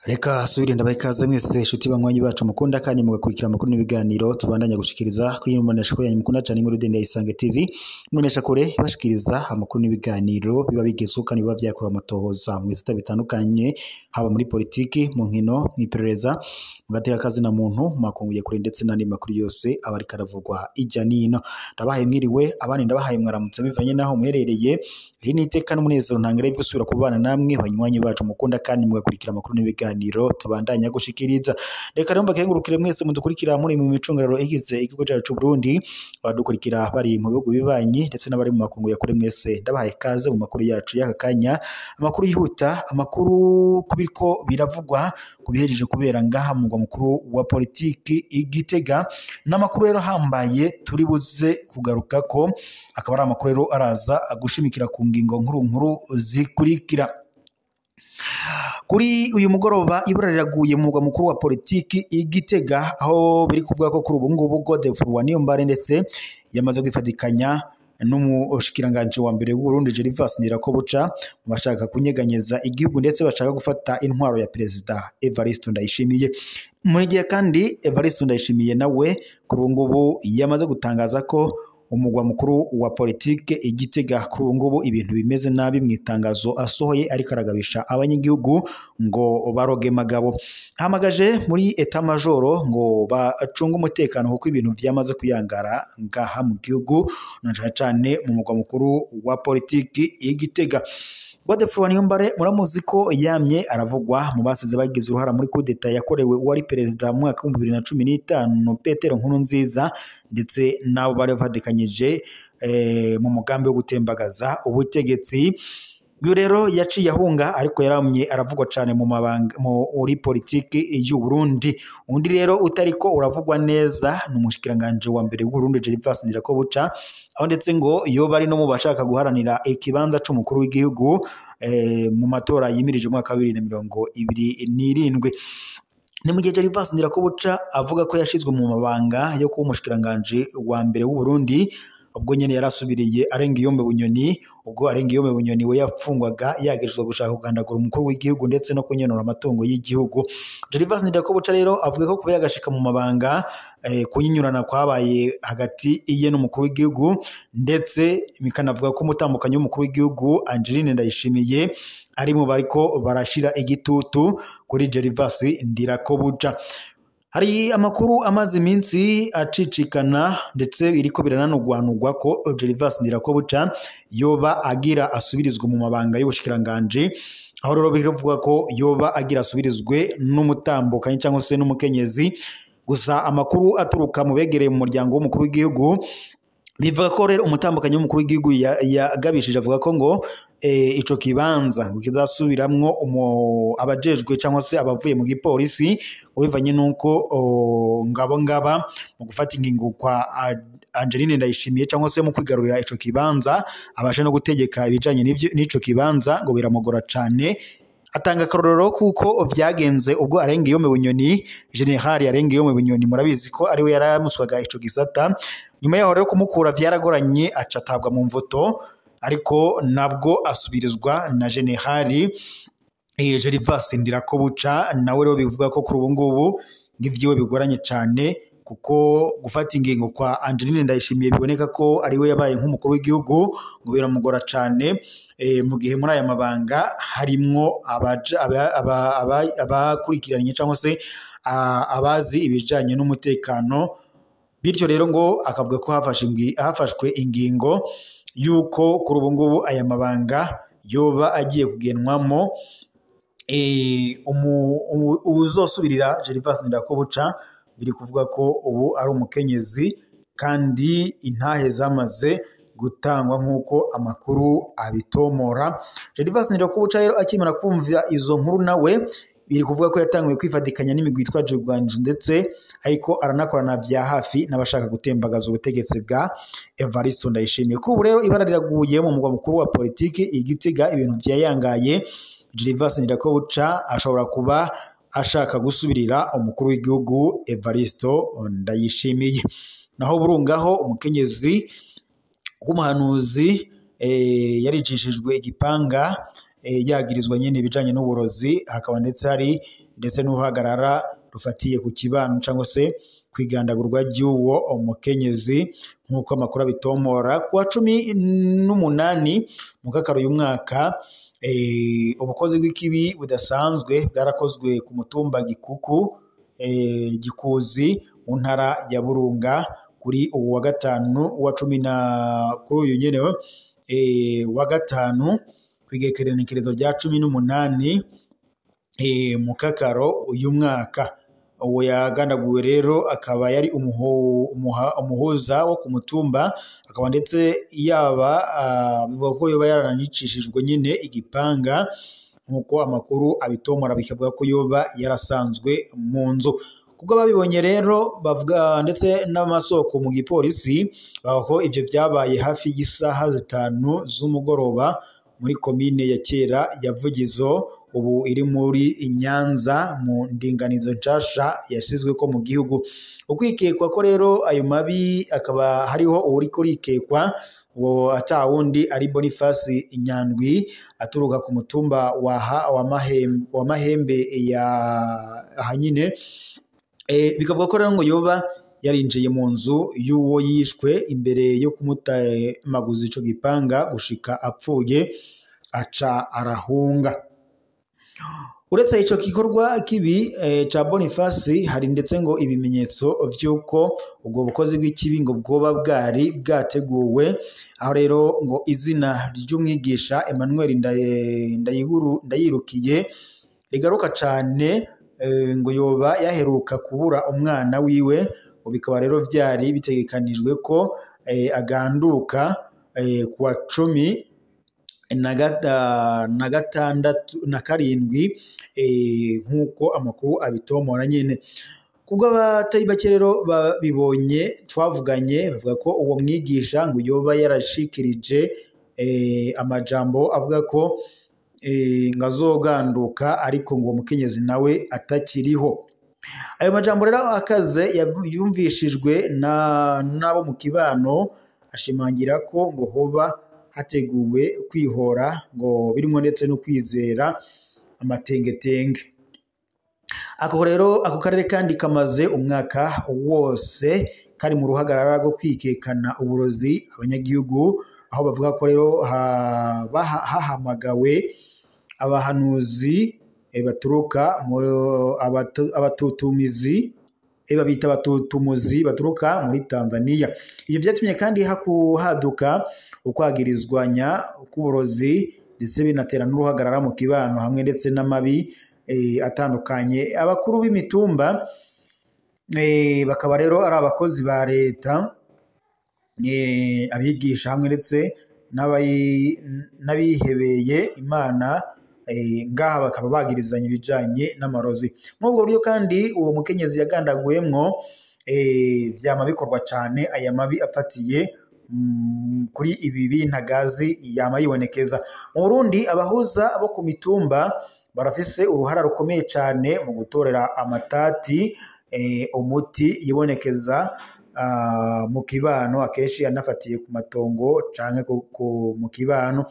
Reka subire ndabayikaze mwese shuti banywanyi bacu mukunda kandi mugakurikira amakuru n'ibiganiro tubandanya gushikiriza kuri mubonesha kure mukunda cyane muri Dende Isange TV. Mubonesha kure bashikiriza amakuru n'ibiganiro biba bigezweho kandi biba byakora amatohoza mu bisata bitandukanye, haba muri politiki, mu nkino, mwiperereza, mugatera kazi na muntu makunguye kure ndetse n'andi makuru yose abari karavugwa ijya nino. Ndabahaye mwiriwe abandi ndabahaye mwaramutse bivanye naho muherereye. Iri ni iteka n'umunezero ntangere gusubira kubana namwe banywanyi bacu mukunda kandi mugakurikira amakuru n'ibiganiro tubandanya gushikiriza. Reka rero mbakengurukire mwese mudukurikira muri mu micungararo igize igihugu cyacu cy'u Burundi, abadukurikira bari mu bihugu bibanyi ndetse n'abari mu makungu ya kure mwese ndabahaye kaze mu makuru yacu y'aka kanya. Amakuru yihuta, amakuru kubiriko biravugwa kubihejeje kubera ngaha mu mugwa mukuru wa politiki Igitega, n'amakuru rero hambaye turi buze kugaruka ko akaba ari amakuru rero araza gushimikira ku ngingo nkuru zikurikira. Kuri uyu mugoroba ibura riraguye mu mugwa mukuru wa politiki Igitega, aho biri kuvuga ko kuri ubu ngubu Godefroid Niyombare ndetse yamaze kwifatikanya n'umushikiranganje wa mbere w'u Burundi Gervas Ndirakobuca mu bashaka kunyeganyeza igihugu ndetse bashaka gufata intwaro ya Perezida Evariste Ndayishimiye. Muri gihe kandi Evariste Ndayishimiye nawe kuri ubu ngubu yamaze gutangaza ko umugwa mukuru wa politike Igitega kuri ubu ngubu ibintu bimeze nabi mu itangazo asohoye ariko aragabisha abanyagihugu ngo baroge magabo. Hamagaje muri eta majoro ngo bacunga umutekano kuko ibintu byamaze kuyangara ngaha mu gihugu na cyane mu mugwa mukuru wa politiki Igitega. Godefroid Niyombare muramuzi ko yamye aravugwa mu basize bagize uruhara muri coup d'etat yakorewe uwari perezida mu mwaka wa 2015 Petero Nkurunziza ndetse nabo bari bavadikanyije mu mugambi wo gutembagaza ubutegetsi. Uyu rero yaciye ahunga ariko yaramye aravugwa cyane mu mabanga muri politiki y'u Burundi. Undi rero utariko uravugwa neza n'umushikiranganje wa mbere w'u Burundi Gervas Ndirakobuca, aho ndetse ngo iyo bari no mu bashaka guharanira ikibanza c'umukuru w'igihugu mu matora yimirije umwaka wa 2027. Ni mu gihe Gervas Ndirakobuca avuga ko yashizwe mu mabanga yo kuba umushikiranganje wa mbere w'u Burundi, ubwo nyene yarasubiriye Arengiyombe Bunyoni. Ubwo Arengiyombe Bunyoni we yapfungwaga yagerezwa gushaka kugandagura umukuru w'igihugu ndetse no kunyenura amatungo y'igihugu. Gervas Ndirakobuca rero avuga ko kuva yagashika mu mabanga kunyinyurana kwabaye hagati iye n'umukuru w'igihugu, ndetse bikanavuga ko umutambukanyi w'umukuru w'igihugu Angeline Ndayishimiye ari mu bariko barashira igitutu kuri Gervas Ndirakobuca. Hari amakuru amaze iminsi acicikana ndetse biriko birananugwanugwa ko Gervas Ndirakobuca yoba agira asubirizwe mu mabanga y'ubushikiranganje, aho rero bivuga ko yoba agira asubirizwe n'umutambukanyi cyangwa se n'umukenyezi. Gusa amakuru aturuka mu begereye mu muryango w'umukuru w'igihugu bivuga ko rero umutambukanyi w'umukuru w'igihugu yagabishije avuga ko ngo ico kibanza kidasubiramwo abajejwe cyangwa se abavuye mu gipolisi ubivanye nuko ngaba mu gufata ingingo kwa Angeline Ndayishimiye cyangwa se mu kwigarurira ico kibanza abasha no gutegeka ibijanye n'ico kibanza ngo biramugora cyane. Atanga akarorero kuko vyagenze ubwo Arengiyombe Bunyoni, General Arengiyombe Bunyoni murabizi ko ari we yaramuswaga ico gisata, nyuma yaho rero kumukura vyaragoranye acatabwa mu mvoto, ariko nabwo asubirizwa na General Gervas Ndirakobuca. Nawe rero bivuga ko kuri ubu ngubu ngivyiwe bigoranye cyane kuko gufata ingingo kwa Angeline Ndayishimiye biboneka ko ari we yabaye nk'umukuru w'igihugu ngo biramugora cyane, mu gihe muri aya mabanga harimwo abakurikiranye cyangwa se abazi ibijanye n'umutekano. Bityo rero ngo akavuga ko hafashwe ingingo yuko kuri ubu ngubu aya mabanga yoba agiye kugenwamo uzosubirira Gervas Ndirakobuca. Biri kuvuga ko ubu ari umukenyezi kandi intahe zamaze gutangwa nk'uko amakuru abitomora. Gervas Ndirakobuca rero akimara kumva izo nkuru nawe biri kuvuga ko yatanguye kwifatikanya n'imigwi yitwaje Rwanje ndetse ariko aranakorana vya hafi n'abashaka gutembagaza ubutegetsi bwa Evariste Ndayishimiye. Kuri ubu rero ibara riraguye mu mugwa mukuru wa politiki Igitega, ibintu byayangaye. Gervas Ndirakobuca ashobora kuba ashaka gusubirira umukuru w'igihugu Evariste Ndayishimiye. Naho burungaho umukenyezi w'umuhanuzi yaricishijwe igipanga yagirizwa nyene ibijanye n'uburozi, hakaba ndetse hari ndetse n'uruhagarara rufatiye ku kibano cyangwa se kwigandagurwa ry'uwo umukenyezi nk'uko amakuru abitomora kuwa 18 mu kakaro uyu mwaka. Ubukozi bw'ikibi budasanzwe bwarakozwe ku mutumba Gikuzi mu ntara ya Burunga kuri ubu wa gatanu wa 10 kuri uyu nyene wa gatanu kwigekerenekerezo rya 18 mu kakaro uyu mwaka. Uwo yagandaguwe rero akaba yari umuhuza wo ku mutumba, akaba ndetse bivuga ko yoba yaranicishijwe nyine igipanga nk'uko amakuru abitomora, bikavuga ko yoba yarasanzwe mu nzu. Kubwo babibonye rero bavuga ndetse n'amasoko mu gipolisi bavuga ko ivyo byabaye hafi y'isaha 5 z'umugoroba muri komine ya kera ya Vugizo, ubu iri muri Nyanza mu ndinganizo nshasha yasizwe ko mu gihugu. Ukwikekwa ko rero ayo mabi akaba hariho uri kurikekwa uwo atawundi ari Boniface Inyandwi aturuka ku mutumba wa Mahembe ya hanyine. Bikavuga ko rero ngo yoba yarinjiye mu nzu y'uwo yishwe imbere yo kumutamaguza ico gipanga gushika apfuye aca arahunga. Uretse ico gikorwa kibi ca Boniface, hari ndetse ngo ibimenyetso vy'uko ubwo bukozi bw'ikibi ngo bwoba bwari bwateguwe, aho rero ngo izina ry'umwigisha Emmanuel Ndayirukiye rigaruka cane, ngo yoba yaheruka kubura umwana wiwe, ngo bikaba rero vyari bitegekanijwe ko aganduka kuwa 17 nk'uko amakuru abitomora nyene. Kubwo abatari bake rero babibonye twavuganye bavuga ko uwo mwigisha ngo yoba yarashikirije amajambo avuga ko ngazoganduka ariko ngo umukenyezi nawe atakiriho. Ayo majambo rero akaze yumvishijwe nabo mu kibano, ashimangira ko ngo hoba hateguwe kwihora, ngo birimo ndetse no kwizera amatengetenge. Ako rero ako karere kandi kamaze umwaka wose kari mu ruhagarara rwo kwikekana uburozi abanyagihugu, aho bavuga ko rero hahamagawe abahanuzi baturuka abatutumizi babita abatutumuzi baturuka muri Tanzania. Ibyo byatumye kandi haduka ukwagirizwanya k'uburozi ndetse binatera n'uruhagarara mu kibano hamwe ndetse n'amabi atandukanye. Abakuru b'imitumba bakaba rero ari abakozi ba leta, abigisha hamwe ndetse n'abihebeye Imana, ngaha bakaba bagirizanya ibijanye n'amarozi. Muri ubwo buryo kandi uwo mukenyezi yagandaguyemwo vyama bikorwa cane, aya mabi afatiye kuri ibi bintagazi yama yibonekeza. Mu Burundi abahuza bo ku mitumba barafise uruhara rukomeye cane mu gutorera amatati umuti yibonekeza mu kibano, akenshi yanafatiye ku matongo canke mu kibano.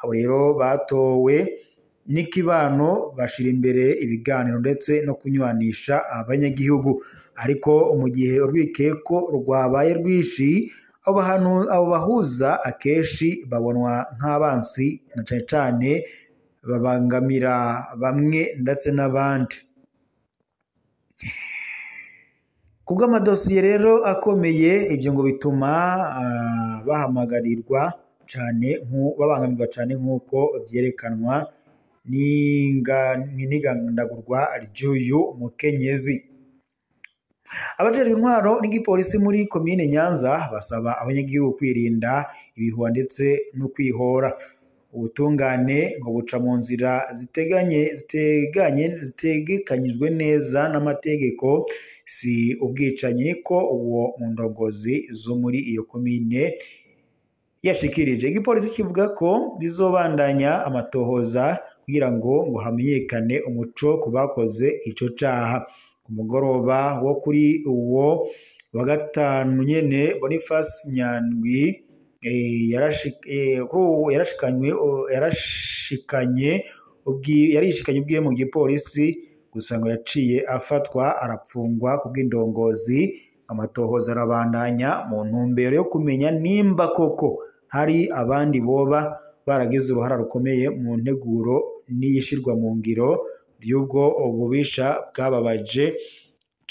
Abo rero batowe n'ikibano bashira imbere ibiganiro ndetse no kunywanisha abanyagihugu, ariko mu gihe urwikeko rwabaye rwishi abo bahuza akenshi babonwa nk'abansi na cane cane babangamira bamwe ndetse n'abandi. Kubw'amadosiye rero akomeye, ibyo ngo bituma babangamirwa cane nk'uko vyerekanwa n'igandagurwa ry'uyu mukenyezi. Abajejwe intwaro n'igipolisi muri komine Nyanza basaba abanyagihugu kwirinda ibihuha ndetse no kwihora. Ubutungane ngo buca mu nzira zitegekanyijwe neza n'amategeko, si ubwicanyi, niko uwo mu ndongozi zo muri iyo komine yashikirije. Igipolisi kivuga ko bizobandanya amatohoza kugira ngo hamenyekane umuco ku bakoze ico caha. Ku mugoroba wo kuri uwo wa gatanu nyene, Boniface Nyandwi yarishikanye ubwiwe mu gipolisi gusa ngo yaciye afatwa arapfungwa kubw'indongozi. Amatohoza arabandanya mu ntumbero yo kumenya nimba koko hari abandi boba baragize uruhara rukomeye mu nteguro n'iyishirwa mu ngiro by'ubwo ububisha bwababaje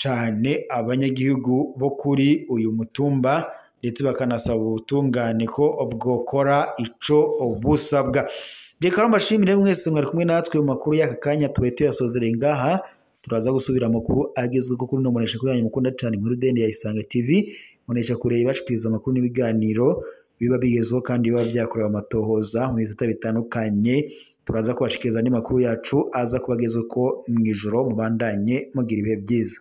cane abanyagihugu bo kuri uyu mutumba, ndetse bakanasaba ubutungane ko bwokora ico busabwa. Reka mbashimire mwese mwari kumwe natwe mu makuru y'aka kanya tuwete yasozereye ngaha. Turaza gusubira amakuru agezweho kuri no munesha kuri yanyu mukunda cyane inkuru dende ya Isange TV, munesha kureba bashikiriza amakuru n'ibiganiro biba bigezweho kandi biba byakorewe amatohoza mu bisata bitandukanye. Turaza kubashikiriza n'amakuru yacu aza kubagezweho ko mu ijoro mubandanye mugira ibihe byiza.